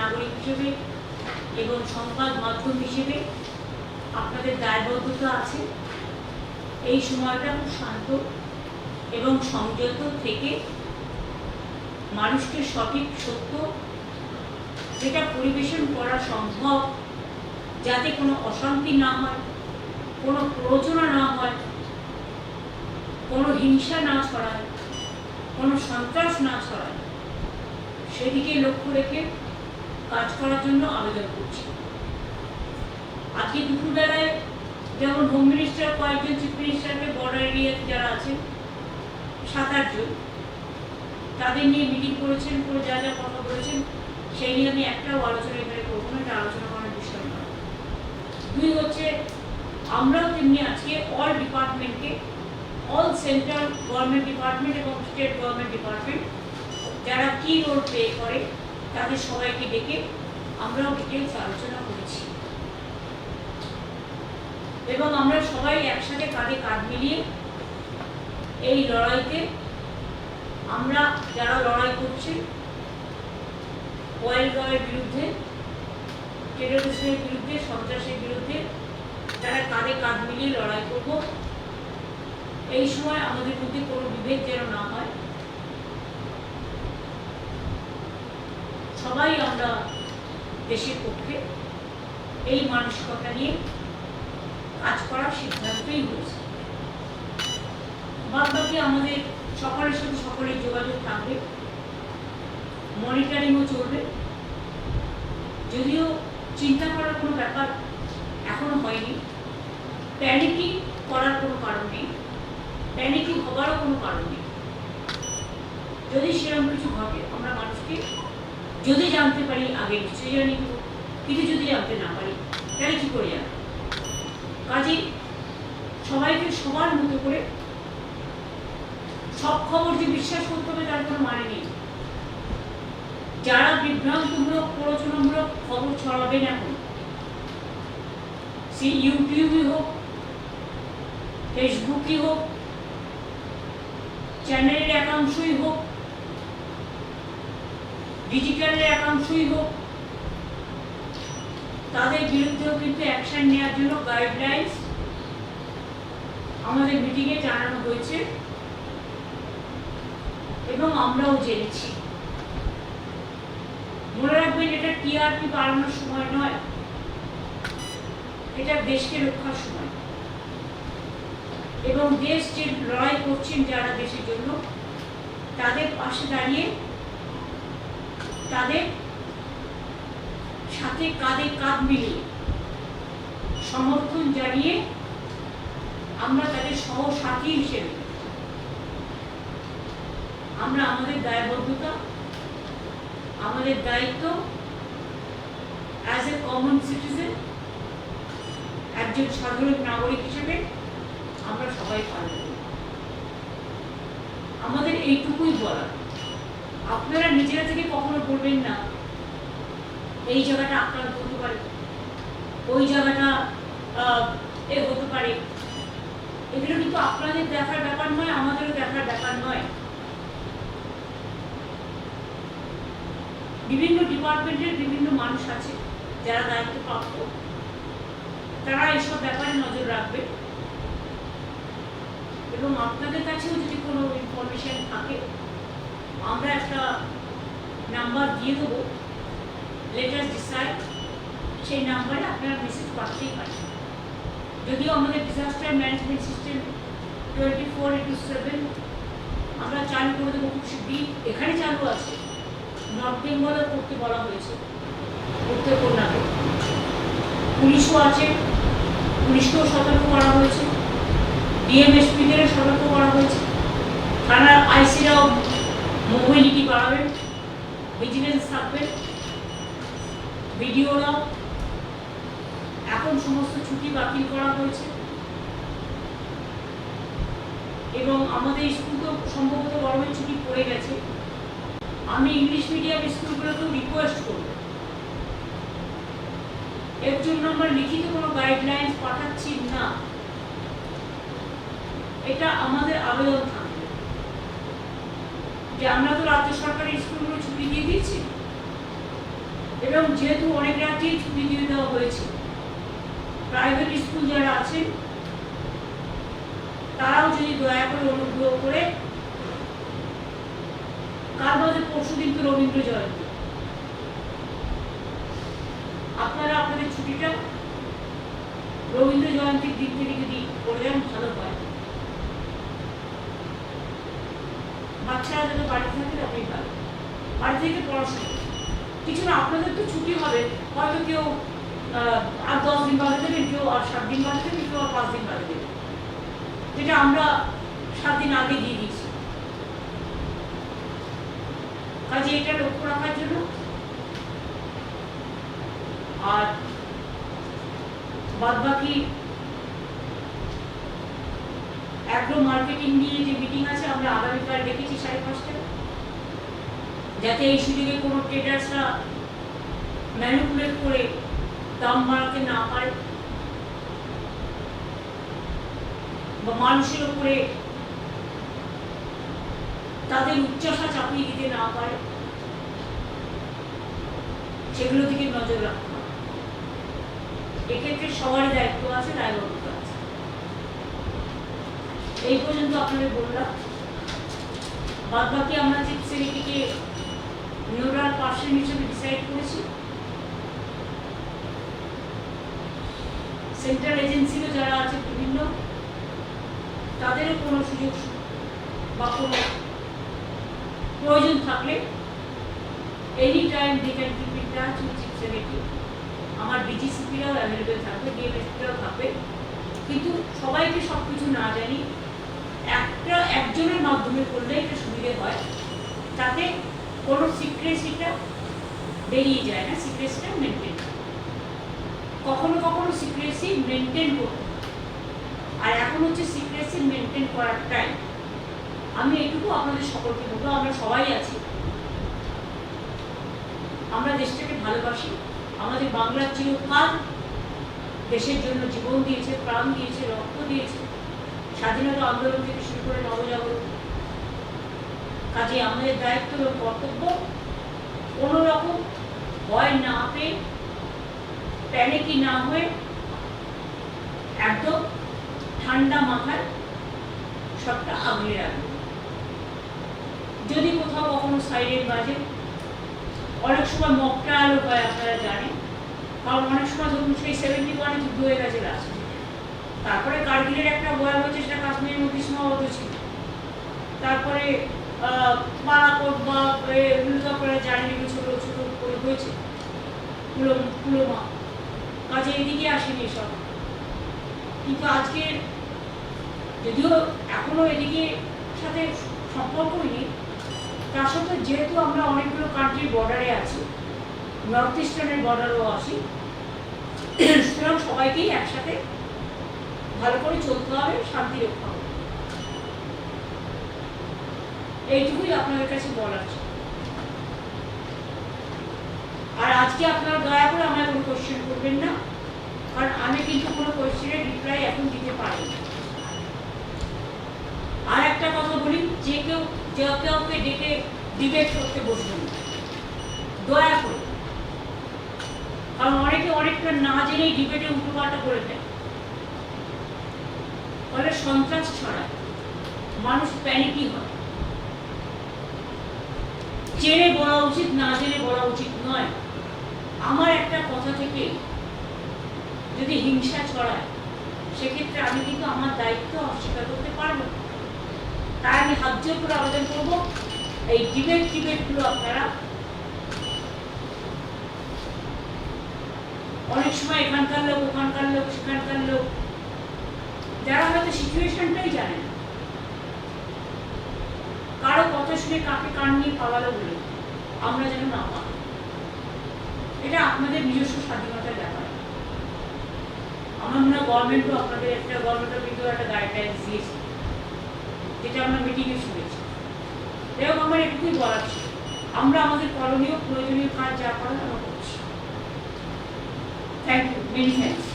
নাগরিক হিসেবে এবং সংবাদ মাধ্যম হিসেবে আপনাদের দায়বদ্ধতা আছে এই সময়টা খুব শান্ত এবং সংযত থেকে মানুষকে সঠিক সত্য যেটা পরিবেশন করা সম্ভব, যাতে কোনো অশান্তি না হয়, কোনো প্ররোচনা না হয়, কোনো হিংসা না ছড়ায়, কোনো সন্ত্রাস না ছড়ায়, সেদিকে লক্ষ্য রেখে কাজ করার জন্য আবেদন করছি। আজকে দুপুরবেলায় যেমন হোম মিনিস্টার কয়েকজন চিফ মিনিস্টারকে বর্ডার এরিয়াতে যারা আছেন 7-8 জন তাদের নিয়ে মিটিং করেছেন, করে যা যা কথা বলেছেন সেই নিয়ে আমি একটাও আলোচনা এখানে করবো না, এটা আলোচনা করার বিষয় নয়। 2 হচ্ছে আমরাও তেমনি আজকে অল ডিপার্টমেন্টকে, অল সেন্ট্রাল গভর্নমেন্ট ডিপার্টমেন্ট এবং স্টেট গভর্নমেন্ট ডিপার্টমেন্ট যারা কি রোল প্লে করে তাদের সবাইকে ডেকে আমরাও ডিটেলস আলোচনা করেছি এবং আমরা সবাই একসাথে কাঁধে কাঁধ মিলিয়ে এই লড়াইতে আমরা যারা লড়াই করছি ওয়েলগাঁওয়ের বিরুদ্ধে, টেররিজমের বিরুদ্ধে, সন্ত্রাসের বিরুদ্ধে তারা কাঁধে কাঁধ মিলিয়ে লড়াই করব। এই সময় আমাদের মধ্যে কোনো বিভেদ যেন না হয়, সবাই আমরা দেশের পক্ষে এই মানসিকতা নিয়ে কাজ করার সিদ্ধান্তই হয়েছে। বাদ বাকি আমাদের সকলের সাথে সকলের যোগাযোগ থাকবে, মনিটরিংও চলবে। যদিও চিন্তা করার কোনো ব্যাপার এখনো হয়নি, প্যানিকি করার কোনো কারণ নেই, প্যানিকি হবারও কোনো কারণ নেই। যদি সেরকম কিছু ঘটে আমরা মানুষকে যদি জানতে পারি আগে নিশ্চয়ই জানি, কিন্তু যদি জানতে না পারি তাহলে কি করে জানবো? কাজে সবাইকে সবার মতো করে সব খবর যে বিশ্বাস করতে হবে তার কোনো মানে নেই। যারা বিভ্রান্তমূলক, প্ররোচনামূলক খবর ছড়াবেন এখন, সে ইউটিউবই হোক, ফেসবুকই হোক, চ্যানেলের একাংশই হোক, ডিজিটালের একাংশই হোক, তাদের বিরুদ্ধেও কিন্তু অ্যাকশন নেওয়ার জন্য গাইডলাইন্স আমাদের মিটিংয়ে জানানো হয়েছে এবং আমরাও জেনেছি। মনে রাখবেন, এটা টিআরপি বাড়ানোর সময় নয়, এটা দেশকে রক্ষার সময় এবং দেশ যে লড়াই করছেন যারা দেশের জন্য তাদের পাশে দাঁড়িয়ে তাদের সাথে কাঁধে কাঁধ মিলিয়ে সমর্থন জানিয়ে আমরা তাদের সহসাথী হিসেবে আমরা আমাদের দায়বদ্ধতা, আমাদের দায়িত্ব অ্যাজ এ কমন সিটিজেন, একজন সাধারণ নাগরিক হিসেবে আমরা সবাই পালন করি। আমাদের এইটুকুই বলা, আপনারা নিজেরা থেকে কখনো বলবেন না এই জায়গাটা আক্রান্ত হতে পারে, ওই জায়গাটা এ হতে পারে। এগুলো কিন্তু আপনাদের দেখার ব্যাপার নয়, আমাদেরও দেখার ব্যাপার নয়। বিভিন্ন ডিপার্টমেন্টের বিভিন্ন মানুষ আছে যারা দায়িত্বপ্রাপ্ত, তারা এসব ব্যাপারে নজর রাখবে এবং আপনাদের কাছেও যদি কোনো ইনফরমেশন থাকে আমরা একটা নাম্বার দিয়ে দেবো, লেটার ডিসাইড, সেই নাম্বারে আপনারা মেসেজ পাঠাতেই পারেন। যদিও আমাদের ডিজাস্টার ম্যানেজমেন্ট সিস্টেম 24/7 আমরা চালু করে দেবো খুব শীঘ্রই। এখানে চালু আছে, নর্থ বেঙ্গলও করতে বলা হয়েছে, করতে কন্যাকে, পুলিশও আছে, পুলিশকেও সতর্ক করা হয়েছে, ডিএমএসপিদেরও সতর্ক করা হয়েছে, থানার আইসিরাও মোবিলিটি বাড়াবেন, ভিজিলেন্স থাকবেন, ভিডিওরাও। এখন সমস্ত ছুটি বাতিল করা হয়েছে এবং আমাদের স্কুল তো সম্ভবত গরমের ছুটি পড়ে গেছে। আমি ইংলিশ মিডিয়াম স্কুলগুলোকেও রিকোয়েস্ট করব, এর জন্য আমরা লিখিত কোনো গাইডলাইন্স পাঠাচ্ছি না, এটা আমাদের আবেদন থাকবে যে আমরা তো রাজ্য সরকারের স্কুলগুলো ছুটি দিয়ে দিয়েছি, এবং যেহেতু অনেক রাজ্যেই ছুটি দিয়ে দেওয়া হয়েছে, প্রাইভেট স্কুল যারা আছেন তারাও যদি দয়া করে অনুগ্রহ করে, কাল বাদে পরশু দিন তো রবীন্দ্র জয়ন্তী, আপনারা আপনাদের ছুটিটা রবীন্দ্র জয়ন্তীর দিন থেকে যদি করে দেন ভালো হয়। বাচ্চারা যাতে বাড়িতে থাকে আপনি ভালো, বাড়ি থেকে পড়াশোনা কিছু না, আপনাদের তো ছুটি হবে, হয়তো কেউ আর 10 দিন বাদে দেবেন, কেউ আর 7 দিন বাদে দেবেন, কেউ আর 5 দিন বাদে দেবেন, যেটা আমরা 7 দিন আগে দিয়ে দিয়েছি। কাজে এটা লক্ষ্য রাখার জন্য। আর বাদ বাকি অ্যাগ্রো মার্কেটিং নিয়ে যে মিটিং আছে আমরা আগামীকাল রেখেছি 5:30টায়, যাতে এই সুযোগে কোনো ট্রেডার্সরা ম্যানিপুলেট করে দাম বাড়াতে না পারে বা মানুষের উপরে তাদের উচ্চাসা চাপিয়ে দিতে না পারে, সেগুলো দিকে নজর রাখতে হবে। এক্ষেত্রে সবারই দায়িত্ব আছে, দায়বদ্ধতা আছে। এই পর্যন্ত আপনাদের বললাম। বাদ বাকি আমরা যে সেটিকে নিউরাল পার্সন হিসেবে ডিসাইড করেছি, সেন্ট্রাল এজেন্সিরও যারা আছে বিভিন্ন, তাদেরও কোনো সুযোগ বা কোনো প্রয়োজন থাকলে any time they can keep in touch with chief secretary. আমার ডিজিসিপিরাও অ্যাভেলেবেল থাকবে, ডিএমএসপিরাও থাকবে, কিন্তু সবাইকে সব কিছু না জানি একজনের মাধ্যমে করলে এটা সুবিধে হয়, তাতে কোনো সিক্রেসিটা বেরিয়ে যায় না, সিক্রেসিটা মেনটেন। কখনো কখনো সিক্রেসি মেনটেন করতে, আর এখন হচ্ছে সিক্রেসি মেনটেন করার টাইম। আমি এটুকু আপনাদের সকলকে বলবো, আমরা সবাই আছি, আমরা দেশটাকে ভালোবাসি, আমাদের বাংলার চিরকাল দেশের জন্য জীবন দিয়েছে, প্রাণ দিয়েছে, রক্ত দিয়েছে, স্বাধীনতা আন্দোলন থেকে শুরু করে নবজাগরণ। কাজে আমাদের দায়িত্ব এবং কর্তব্য কোনো রকম ভয় না পেয়ে, প্যানিকি না হয়ে, একদম ঠান্ডা মাথায় সবটা আগলে রাখবে। যদি কোথাও কখনো সাইরেন বাজে, অনেক সময় মক ট্রায়ালও হয়, আপনারা জানেন, কারণ অনেক সময় ধরুন সেই 71-এ যুদ্ধ হয়ে গেছে লাস্ট, তারপরে কার্গিলের একটা বয়া হয়েছে, সেটা কাশ্মীরের মধ্যে সীমাবদ্ধ ছিল, তারপরে বালাকোট বা এগুলো আপনারা জানেন, এগুলো ছোটো ছোটো করে হয়েছে, পুলওয়ামা। কাজে এদিকে আসেনি এসব, কিন্তু আজকে যদিও এখনো এদিকে সাথে সম্পর্কই নেই, তার সত্ত্বেও যেহেতু আমরা অনেকগুলো কান্ট্রির বর্ডারে আছি, নর্থ ইস্টার্নের বর্ডারও আছি, সুতরাং সবাইকেই একসাথে ভালো করে চলতে হবে, শান্তি রক্ষা হবে। এইটুকুই আপনাদের কাছে বলার ছিল। আর আজকে আপনারা দয়া করে আমায় কোনো কোয়েশ্চেন করবেন না, কারণ আমি কিন্তু কোনো কোয়েশ্চেনের রিপ্লাই এখন দিতে পারি না। আর একটা কথা বলি, যে কেউ কাউকে ডেকে ডিবেট করতে বসবেন না, দয়া করে, কারণ অনেকে অনেকটা না জেনেই ডিবেটে উল্টোপাল্টা করে দেয়, ফলে সন্ত্রাস ছড়ায়, মানুষ প্যানিকি হয়। জেনে বলা উচিত, না জেনে বলা উচিত নয়। আমার একটা কথা থেকে যদি হিংসা ছড়ায়, সেক্ষেত্রে আমি কিন্তু আমার দায়িত্ব অস্বীকার করতে পারবো। তাই আমি হাত জোর করে আবেদন করবো, এই ডিবেটগুলো আপনারা অনেক সময় এখানকার লোক, ওখানকার লোক, সেখানকার লোক, যারা হয়তো সিচুয়েশনটাই জানে না, কারো কথা শুনে কাকে কান নিয়ে পালালো বলে আমরা যেন না পাই। এটা আপনাদের নিজস্ব স্বাধীনতার ব্যাপার। আমার মনে হয় গভর্নমেন্টও আপনাদের গভর্নমেন্টের কিন্তু একটা গাইডলাইন্স দিয়েছে, যেটা আমরা মিটিংয়ে শুনেছি। এবং আমার এটুকুই বলার ছিল, আমরা আমাদের করণীয় প্রয়োজনীয় কাজ যা করার আমরা করছি। Thank you, many thanks.